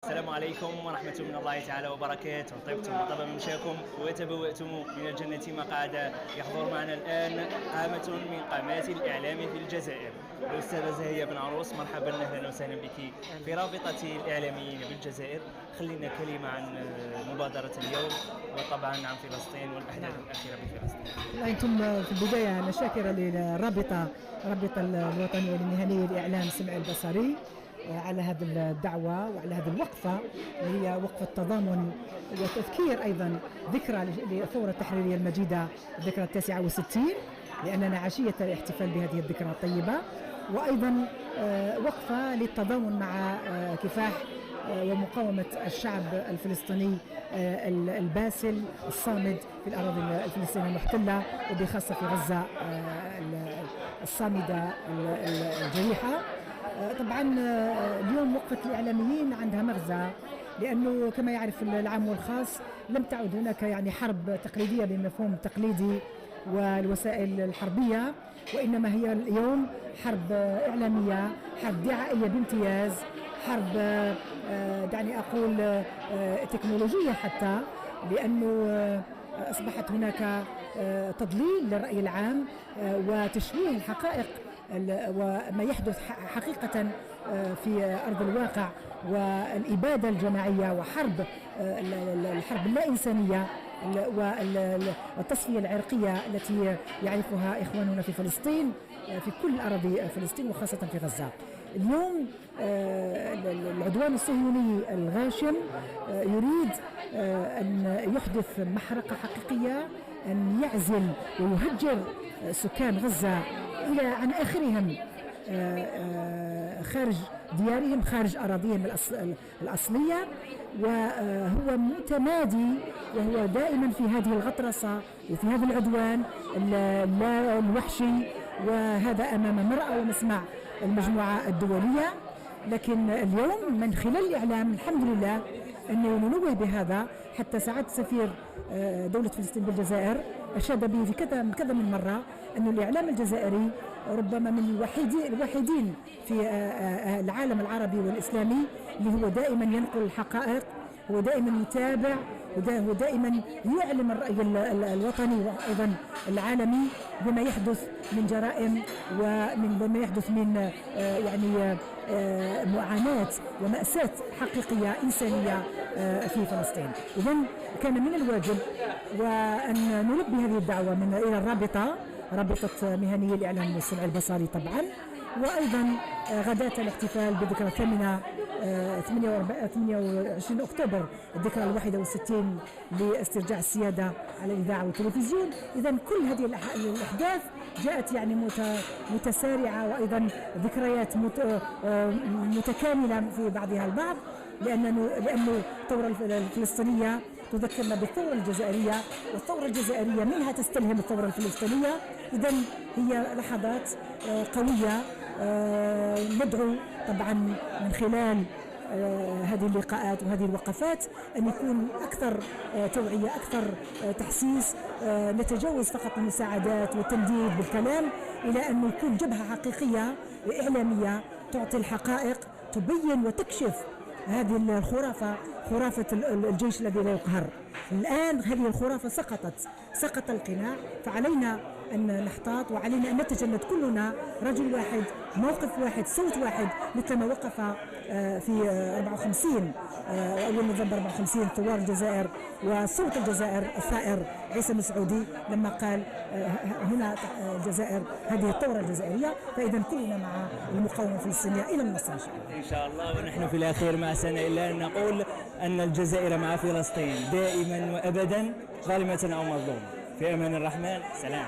السلام عليكم ورحمة من الله تعالى وبركاته. طبتم وطاب ممشاكم وتبوأتم من الجنة مقعدا. يحضر معنا الآن قامة من قامات الإعلام في الجزائر، الأستاذة زاهية بن عروس. مرحبا، أهلا وسهلا بك في رابطة الإعلاميين بالجزائر. خلينا كلمة عن مبادرة اليوم وطبعا عن فلسطين والأحداث الأخيرة بفلسطين. أنتم في البداية أنا شاكرة للرابطة الوطنية للمهنية لإعلام السمع البصري على هذه الدعوة وعلى هذه الوقفة اللي هي وقفة تضامن وتذكير أيضا ذكرى للثورة التحريرية المجيدة، الذكرى 69، لأننا عشية الاحتفال بهذه الذكرى الطيبة، وأيضا وقفة للتضامن مع كفاح ومقاومة الشعب الفلسطيني الباسل الصامد في الأراضي الفلسطينية المحتلة، وبخاصة في غزة الصامدة الجريحة. طبعا اليوم وقفة الإعلاميين عندها مغزى، لأنه كما يعرف العام والخاص لم تعد هناك يعني حرب تقليدية بمفهوم تقليدي والوسائل الحربية، وإنما هي اليوم حرب إعلامية، حرب دعائية بامتياز، حرب دعني أقول تكنولوجية حتى، لأنه أصبحت هناك تضليل للرأي العام وتشويه الحقائق وما يحدث حقيقة في أرض الواقع، والإبادة الجماعية وحرب الحرب اللا إنسانية والتصفية العرقية التي يعرفها إخواننا في فلسطين، في كل أراضي فلسطين وخاصة في غزة. اليوم العدوان الصهيوني الغاشم يريد أن يحدث محرقة حقيقية، أن يعزل ويهجر سكان غزة إلى عن آخرهم خارج ديارهم، خارج أراضيهم الأصلية، وهو متمادي وهو دائما في هذه الغطرسة وفي هذا العدوان الوحشي، وهذا أمام مرأى ومسمع المجموعة الدولية. لكن اليوم من خلال الإعلام الحمد لله أنه ننوه بهذا، حتى سعادة سفير دولة فلسطين بالجزائر أشاد به في كذا من مرة أن الإعلام الجزائري ربما من الوحيدين في العالم العربي والإسلامي اللي هو دائما ينقل الحقائق، هو دائما يتابع، هو دائما يعلم الرأي الوطني وأيضا العالمي بما يحدث من جرائم وما يحدث من يعني معاناة ومأساة حقيقية إنسانية في فلسطين. إذن كان من الواجب وأن نلبي هذه الدعوة إلى رابطة مهنيي الإعلام والسمع البصري طبعا، وأيضا غداة الاحتفال بالذكرى الثامنة 28 أكتوبر، الذكرى 61 لاسترجاع السيادة على الإذاعة والتلفزيون. إذا كل هذه الأحداث جاءت يعني متسارعة، وأيضا ذكريات متكاملة في بعضها البعض، لأنه الثورة الفلسطينية تذكرنا بالثورة الجزائرية، والثورة الجزائرية منها تستلهم الثورة الفلسطينية. إذا هي لحظات قوية. ندعو طبعا من خلال هذه اللقاءات وهذه الوقفات أن يكون أكثر توعية، أكثر تحسيس، نتجاوز فقط المساعدات والتنديد بالكلام إلى أن يكون جبهة حقيقية إعلامية تعطي الحقائق، تبين وتكشف هذه الخرافة، خرافة الجيش الذي لا يقهر. الآن هذه الخرافة سقط القناع، فعلينا أن نحتاط، وعلينا أن نتجند كلنا رجل واحد، موقف واحد، صوت واحد، مثل ما وقف في 54 أول نوفمبر 54 ثوار الجزائر وصوت الجزائر الثائر عيسى المسعودي لما قال هنا الجزائر، هذه الثورة الجزائرية. فإذا كلنا مع المقاومة الفلسطينية إلى النصر إن شاء الله. إن شاء الله. ونحن في الأخير ما سنة إلا أن نقول أن الجزائر مع فلسطين دائما وأبدا، ظالمة أو مظلومة. في أمان الرحمن. سلام.